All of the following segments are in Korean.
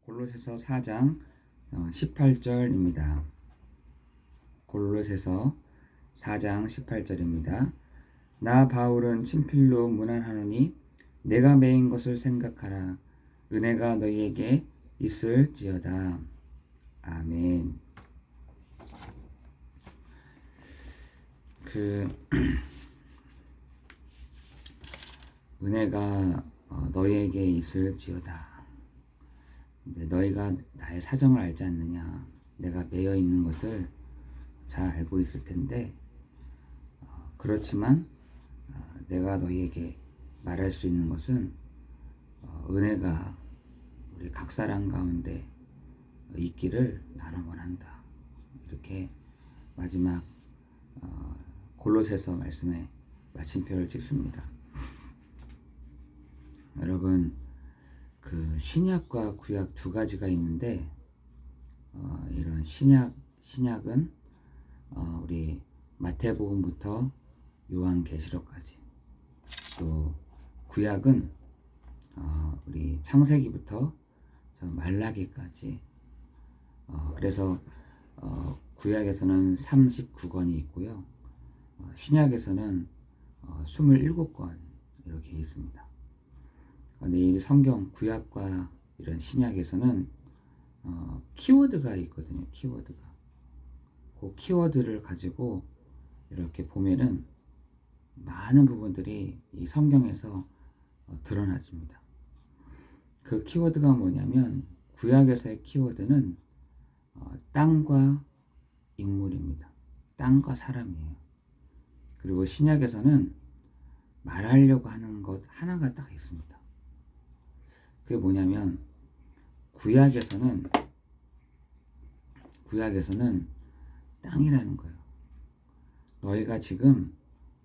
골로새서 4장 18절입니다. 골로새서 4장 18절입니다. 나 바울은 친필로 문안하노니 내가 매인 것을 생각하라. 은혜가 너희에게 있을지어다. 아멘. 은혜가 너희에게 있을지어다. 근데 너희가 나의 사정을 알지 않느냐? 내가 매여 있는 것을 잘 알고 있을 텐데, 그렇지만 내가 너희에게 말할 수 있는 것은 은혜가 우리 각 사람 가운데 있기를 나는 원한다. 이렇게 마지막 골로새서 말씀에 마침표를 찍습니다. 여러분, 신약과 구약 두 가지가 있는데, 이런 신약은 우리 마태복음부터 요한계시록까지, 또 구약은 우리 창세기부터 말라기까지. 그래서 구약에서는 39권이 있고요, 신약에서는 27권 이렇게 있습니다. 근데 이 성경 구약과 이런 신약에서는 키워드가 있거든요. 키워드가. 그 키워드를 가지고 이렇게 보면은 많은 부분들이 이 성경에서 드러나집니다. 그 키워드가 뭐냐면, 구약에서의 키워드는 땅과 인물입니다. 땅과 사람이에요. 그리고 신약에서는 말하려고 하는 것 하나가 딱 있습니다. 그게 뭐냐면, 구약에서는 땅이라는 거예요. 너희가 지금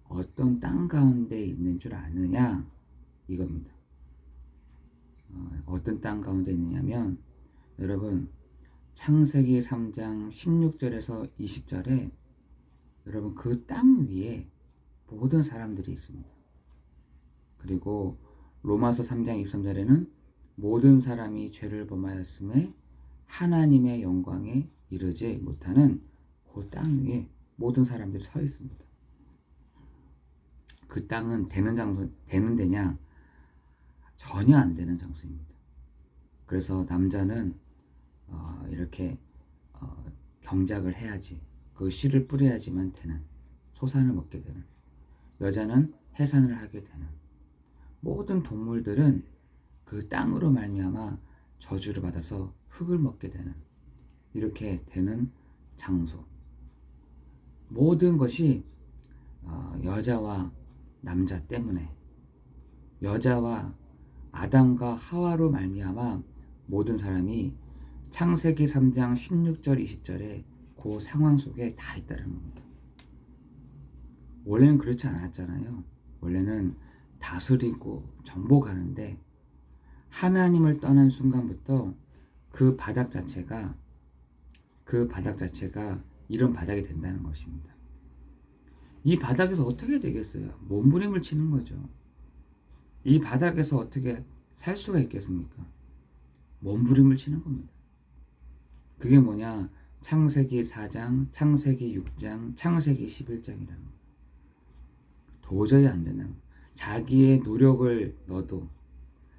어떤 땅 가운데 있는 줄 아느냐? 이겁니다. 어떤 땅 가운데 있느냐면, 여러분, 창세기 3장 16절에서 20절에 여러분, 그 땅 위에 모든 사람들이 있습니다. 그리고 로마서 3장 23절에는 모든 사람이 죄를 범하였음에 하나님의 영광에 이르지 못하는 그 땅 위에 모든 사람들이 서 있습니다. 그 땅은 되는 데냐? 전혀 안 되는 장소입니다. 그래서 남자는 이렇게 경작을 해야지, 그 씨를 뿌려야지만 되는, 소산을 먹게 되는, 여자는 해산을 하게 되는, 모든 동물들은 그 땅으로 말미암아 저주를 받아서 흙을 먹게 되는, 이렇게 되는 장소. 모든 것이 여자와 남자 때문에, 여자와 아담과 하와로 말미암아 모든 사람이 창세기 3장 16절 20절에 그 상황 속에 다 있다는 겁니다. 원래는 그렇지 않았잖아요. 원래는 다스리고 정복하는데, 하나님을 떠난 순간부터 그 바닥 자체가 이런 바닥이 된다는 것입니다. 이 바닥에서 어떻게 되겠어요? 몸부림을 치는 거죠. 이 바닥에서 어떻게 살 수가 있겠습니까? 몸부림을 치는 겁니다. 그게 뭐냐? 창세기 4장, 창세기 6장, 창세기 11장이라는 거예요. 도저히 안 된다는 거예요. 자기의 노력을 넣어도,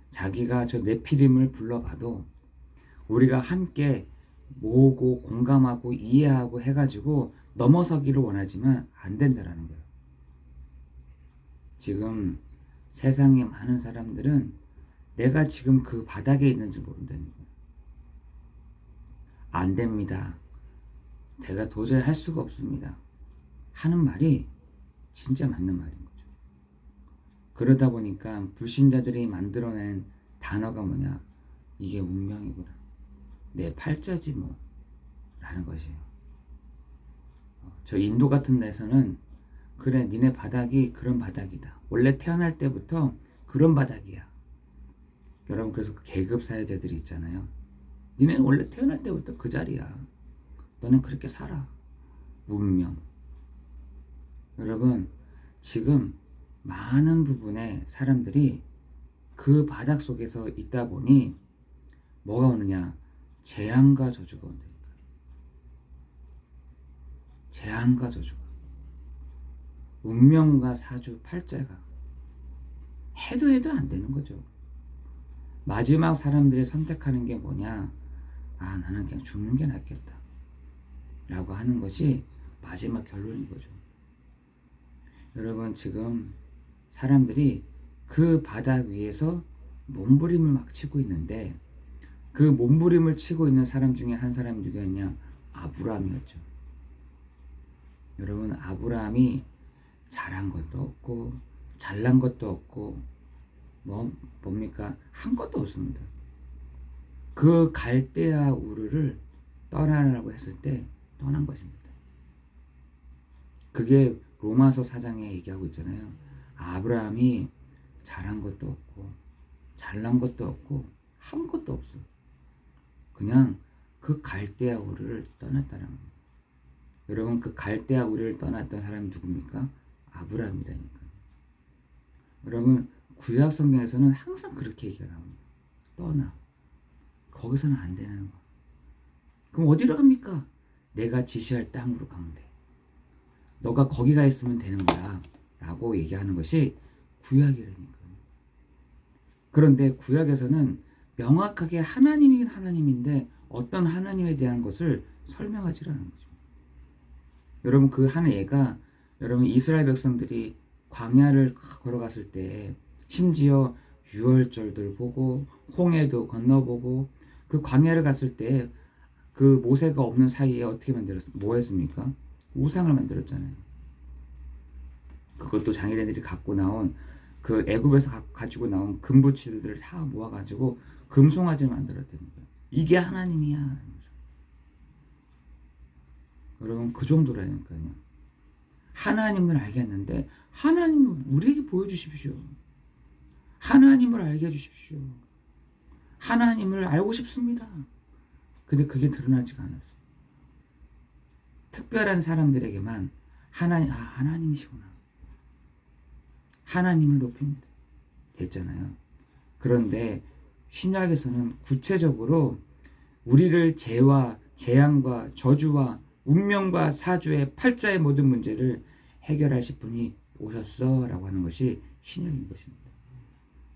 자기가 저 네피림을 불러봐도, 우리가 함께 모으고 공감하고 이해하고 해가지고 넘어서기를 원하지만 안 된다라는 거예요. 지금 세상에 많은 사람들은 내가 지금 그 바닥에 있는지 모른다는 거예요. 안 됩니다. 내가 도저히 할 수가 없습니다. 하는 말이 진짜 맞는 말인 거죠. 그러다 보니까 불신자들이 만들어낸 단어가 뭐냐? 이게 운명이구나. 내 팔자지 뭐. 라는 것이에요. 저 인도 같은 데서는 그래, 니네 바닥이 그런 바닥이다. 원래 태어날 때부터 그런 바닥이야. 여러분, 그래서 그 계급 사회자들이 있잖아요. 니네는 원래 태어날 때부터 그 자리야. 너는 그렇게 살아. 문명. 여러분, 지금 많은 부분의 사람들이 그 바닥 속에서 있다 보니 뭐가 오느냐? 재앙과 저주가 온다니까. 재앙과 저주가. 운명과 사주 팔자가 해도 안 되는 거죠. 마지막 사람들이 선택하는 게 뭐냐? 아, 나는 그냥 죽는 게 낫겠다 라고 하는 것이 마지막 결론인 거죠. 여러분, 지금 사람들이 그 바닥 위에서 몸부림을 막 치고 있는데, 그 몸부림을 치고 있는 사람 중에 한 사람이 누구였냐? 아브라함이었죠. 여러분, 아브라함이 잘한 것도 없고 잘난 것도 없고 뭡니까? 한 것도 없습니다. 그 갈대아 우르를 떠나라고 했을 때 떠난 것입니다. 그게 로마서 4장에 얘기하고 있잖아요. 아브라함이 잘한 것도 없고 잘난 것도 없고 한 것도 없어. 그냥 그 갈대아 우르를 떠났다는 겁니다. 여러분, 그 갈대아 우르를 떠났던 사람이 누굽니까? 아브라함이라니까요. 여러분, 구약 성경에서는 항상 그렇게 얘기가 나옵니다. 떠나. 거기서는 안 되는 거. 그럼 어디로 갑니까? 내가 지시할 땅으로 가면 돼. 너가 거기 가 있으면 되는 거야 라고 얘기하는 것이 구약이라니까요. 그런데 구약에서는 명확하게 하나님이긴 하나님인데 어떤 하나님에 대한 것을 설명하지 않은 거죠. 여러분, 그 한 애가, 여러분, 이스라엘 백성들이 광야를 걸어갔을 때 심지어 유월절들 보고 홍해도 건너보고 그 광야를 갔을 때 그 모세가 없는 사이에 어떻게 뭐 했습니까? 우상을 만들었잖아요. 그것도 장애인들이 갖고 나온 그 애굽에서 가지고 나온 금부치들을 다 모아가지고 금송아지를 만들었다는 거예요. 이게 하나님이야. 여러분, 그 정도라니까요. 하나님을 알겠는데 하나님을 우리에게 보여주십시오. 하나님을 알게 해주십시오. 하나님을 알고 싶습니다. 근데 그게 드러나지가 않았어요. 특별한 사람들에게만 하나님이시구나. 하나님을 높입니다. 됐잖아요. 그런데 신약에서는 구체적으로 우리를 죄와 재앙과 저주와 운명과 사주의 팔자의 모든 문제를 해결하실 분이 오셨어 라고 하는 것이 신약인 것입니다.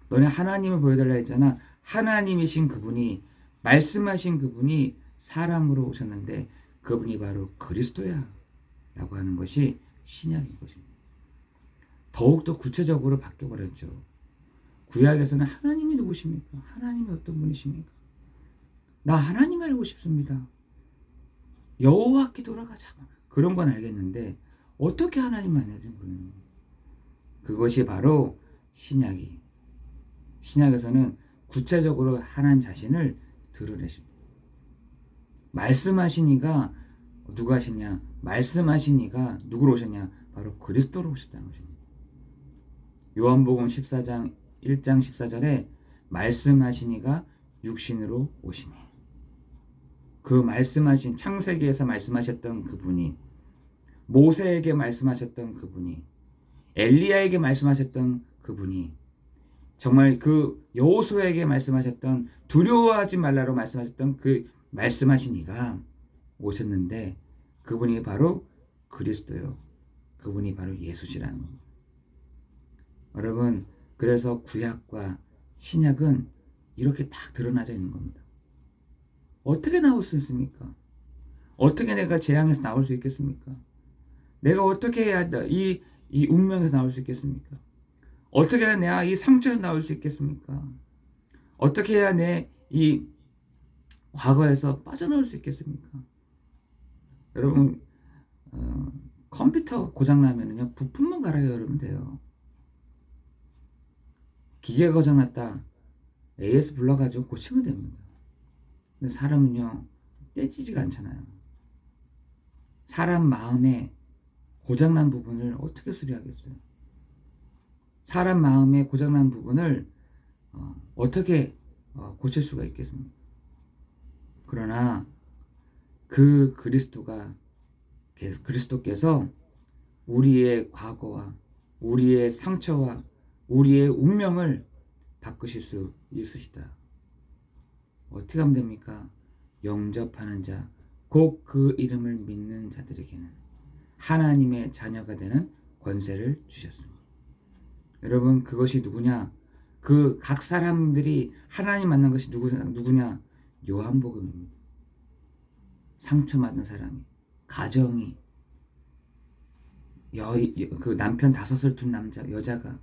너네 하나님을 보여달라 했잖아. 하나님이신 그분이, 말씀하신 그분이 사람으로 오셨는데 그분이 바로 그리스도야 라고 하는 것이 신약인 것입니다. 더욱더 구체적으로 바뀌어버렸죠. 구약에서는 하나님이 누구십니까? 하나님이 어떤 분이십니까? 나 하나님 알고 싶습니다. 여호와께 돌아가자. 그런 건 알겠는데 어떻게 하나님 만나지 모르는 거예요. 그것이 바로 신약에서는 구체적으로 하나님 자신을 드러내십니다. 말씀하신 이가 누가 하시냐? 말씀하신 이가 누구로 오셨냐? 바로 그리스도로 오셨다는 것입니다. 요한복음 14장 1장 14절에 말씀하신 이가 육신으로 오시매. 그 말씀하신, 창세기에서 말씀하셨던 그분이, 모세에게 말씀하셨던 그분이, 엘리야에게 말씀하셨던 그분이, 정말 그 여호수아에게 말씀하셨던, 두려워하지 말라로 말씀하셨던 그 말씀하신 이가 오셨는데 그분이 바로 그리스도요. 그분이 바로 예수시라는 겁니다. 여러분, 그래서 구약과 신약은 이렇게 딱 드러나져 있는 겁니다. 어떻게 나올 수 있습니까? 어떻게 내가 재앙에서 나올 수 있겠습니까? 내가 어떻게 해야 이 운명에서 나올 수 있겠습니까? 어떻게 해야 내가 이 상처에서 나올 수 있겠습니까? 어떻게 해야 내 이 과거에서 빠져나올 수 있겠습니까? 여러분, 컴퓨터 고장나면요, 부품만 갈아 열으면 돼요. 기계가 고장났다, AS 불러가지고 고치면 됩니다. 근데 사람은요, 떼지지가 않잖아요. 사람 마음에 고장난 부분을 어떻게 수리하겠어요? 사람 마음에 고장난 부분을 어떻게 고칠 수가 있겠습니까? 그러나 그 그리스도께서 우리의 과거와 우리의 상처와 우리의 운명을 바꾸실 수 있으시다. 어떻게 하면 됩니까? 영접하는 자, 곧 그 이름을 믿는 자들에게는 하나님의 자녀가 되는 권세를 주셨습니다. 여러분, 그것이 누구냐? 그 각 사람들이 하나님 만난 것이 누구냐? 요한복음입니다. 상처받은 사람이, 가정이, 그 남편 5을 둔 여자가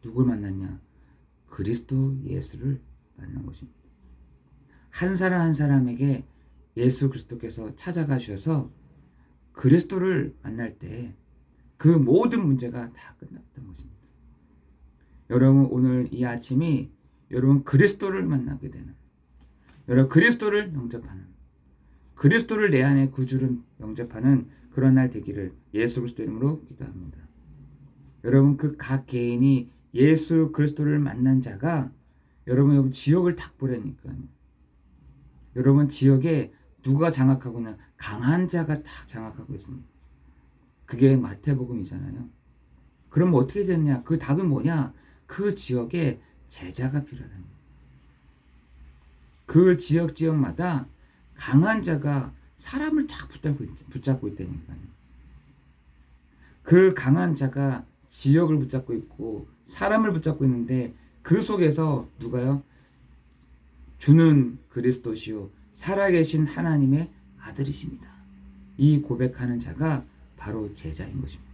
누굴 만났냐? 그리스도 예수를 만난 것입니다. 한 사람 한 사람에게 예수 그리스도께서 찾아가 주셔서 그리스도를 만날 때 그 모든 문제가 다 끝났던 것입니다. 여러분, 오늘 이 아침이 여러분 그리스도를 만나게 되는, 여러분 그리스도를 영접하는, 그리스도를 내 안에 구주를 영접하는 그런 날 되기를 예수 그리스도 이름으로 기도합니다. 여러분, 그 각 개인이 예수 그리스도를 만난 자가 여러분 지역을 탁 보라니까요. 여러분, 지역에 누가 장악하고는 강한 자가 딱 장악하고 있습니다. 그게 마태복음이잖아요. 그럼 어떻게 됐냐? 그 답은 뭐냐? 그 지역에 제자가 필요하다. 그 지역마다 강한 자가 사람을 딱 붙잡고 있다니까요. 그 강한 자가 지역을 붙잡고 있고 사람을 붙잡고 있는데 그 속에서 누가요? 주는 그리스도시요 살아계신 하나님의 아들이십니다. 이 고백하는 자가 바로 제자인 것입니다.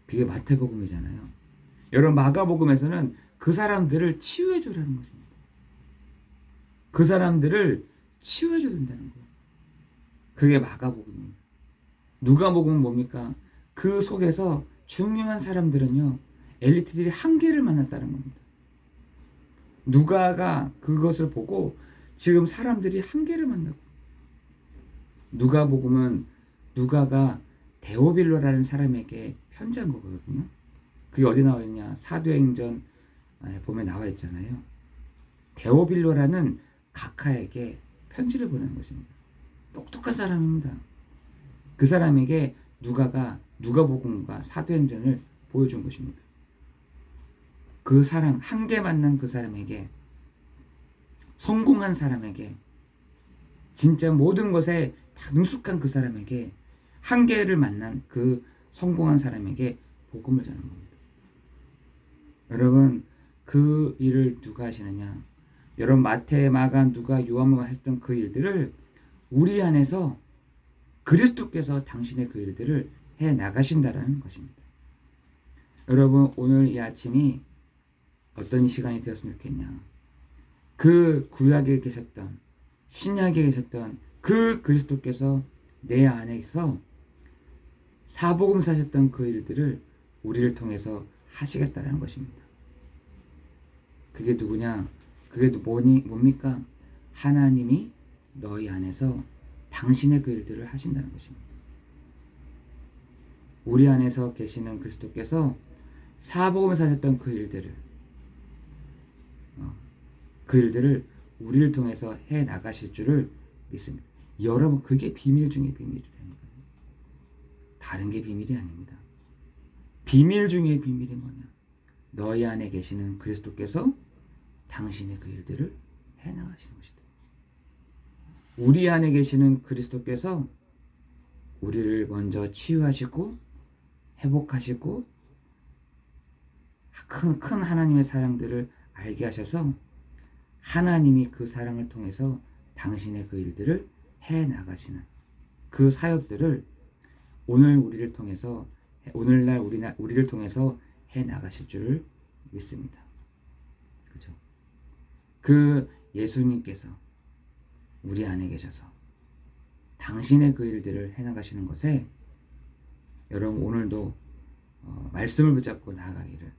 그게 마태복음이잖아요. 여러분, 마가복음에서는 그 사람들을 치유해 주라는 것입니다. 그 사람들을 치유해 줘야 된다는 거예요. 그게 마가복음입니다. 누가복음은 뭡니까? 그 속에서 중요한 사람들은요, 엘리트들이 한계를 만났다는 겁니다. 누가가 그것을 보고 지금 사람들이 한계를 만나고, 누가복음은 누가가 데오빌로라는 사람에게 편지한 거거든요. 그게 어디 나와 있냐? 사도행전 보면 나와 있잖아요. 데오빌로라는 각하에게 편지를 보내는 것입니다. 똑똑한 사람입니다. 그 사람에게 누가가 누가복음과 사도행전을 보여준 것입니다. 그 사람, 한계 만난 그 사람에게, 성공한 사람에게, 진짜 모든 것에 다 능숙한 그 사람에게, 한계를 만난 그 성공한 사람에게 복음을 전하는 겁니다. 여러분, 그 일을 누가 하시느냐? 여러분, 마태, 마가, 누가, 요한만 했던 그 일들을 우리 안에서 그리스도께서 당신의 그 일들을 해 나가신다라는 것입니다. 여러분, 오늘 이 아침이 어떤 시간이 되었으면 좋겠냐? 그 구약에 계셨던, 신약에 계셨던 그 그리스도께서 내 안에서 사복음 사셨던 그 일들을 우리를 통해서 하시겠다는 것입니다. 그게 누구냐? 그게 뭡니까? 하나님이 너희 안에서 당신의 그 일들을 하신다는 것입니다. 우리 안에서 계시는 그리스도께서 사복음을 사셨던 그 일들을 우리를 통해서 해 나가실 줄을 믿습니다. 여러분, 그게 비밀 중에 비밀이라니까요. 다른 게 비밀이 아닙니다. 비밀 중에 비밀이 뭐냐? 너희 안에 계시는 그리스도께서 당신의 그 일들을 해 나가시는 것이다. 우리 안에 계시는 그리스도께서 우리를 먼저 치유하시고 회복하시고 큰 하나님의 사랑들을 알게 하셔서 하나님이 그 사랑을 통해서 당신의 그 일들을 해 나가시는 그 사역들을 오늘날 우리를 통해서 해 나가실 줄을 믿습니다. 그죠? 그 예수님께서 우리 안에 계셔서 당신의 그 일들을 해 나가시는 것에 여러분 오늘도 말씀을 붙잡고 나아가기를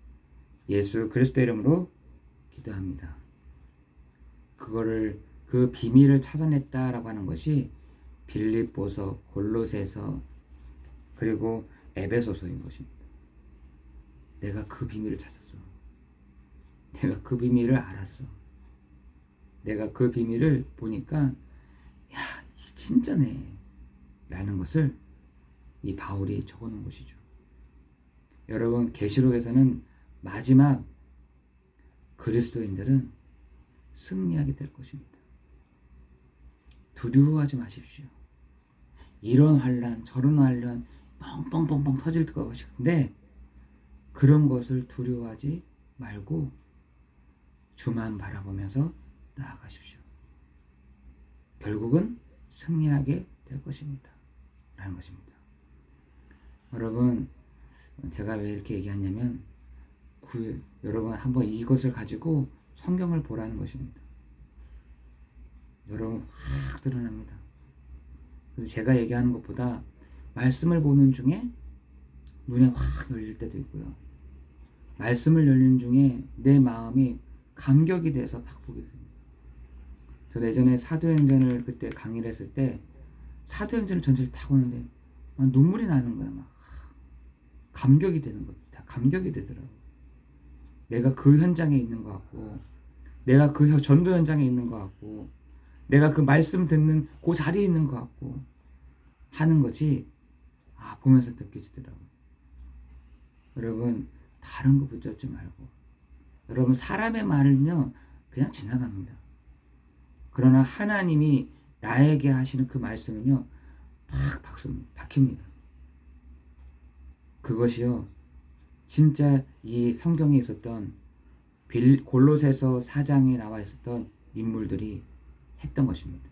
예수 그리스도 이름으로 기도합니다. 그 비밀을 찾아냈다라고 하는 것이 빌립보서, 골로새서, 그리고 에베소서인 것입니다. 내가 그 비밀을 찾았어. 내가 그 비밀을 알았어. 내가 그 비밀을 보니까 야, 진짜네 라는 것을 이 바울이 적어놓은 것이죠. 여러분, 계시록에서는 마지막 그리스도인들은 승리하게 될 것입니다. 두려워하지 마십시오. 이런 환란 저런 환란 뻥뻥뻥뻥 터질 것인데 그런 것을 두려워하지 말고 주만 바라보면서 나아가십시오. 결국은 승리하게 될 것입니다. 라는 것입니다. 여러분, 제가 왜 이렇게 얘기하냐면 여러분 한번 이것을 가지고 성경을 보라는 것입니다. 여러분 확 드러납니다. 그래서 제가 얘기하는 것보다 말씀을 보는 중에 눈에 확 열릴 때도 있고요. 말씀을 열리는 중에 내 마음이 감격이 돼서 막 보게 됩니다. 저 예전에 사도행전을 그때 강의를 했을 때 사도행전을 전체를 다 보는데 막 눈물이 나는 거야. 막 감격이 되는 거야. 다 감격이 되더라고. 내가 그 현장에 있는 것 같고, 내가 그 전도 현장에 있는 것 같고, 내가 그 말씀 듣는 그 자리에 있는 것 같고 하는 거지. 보면서 느껴지더라고. 여러분 다른 거 붙잡지 말고, 여러분 사람의 말은요 그냥 지나갑니다. 그러나 하나님이 나에게 하시는 그 말씀은요 팍 박힙니다. 그것이요 진짜 이 성경에 있었던 골로새서 4장에 나와 있었던 인물들이 했던 것입니다.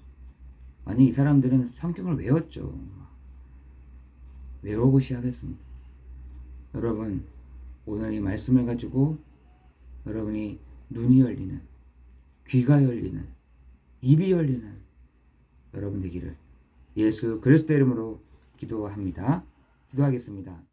만약 이 사람들은 성경을 외웠죠. 외우고 시작했습니다. 여러분 오늘 이 말씀을 가지고 여러분이 눈이 열리는, 귀가 열리는, 입이 열리는 여러분 되기를 예수 그리스도 이름으로 기도합니다. 기도하겠습니다.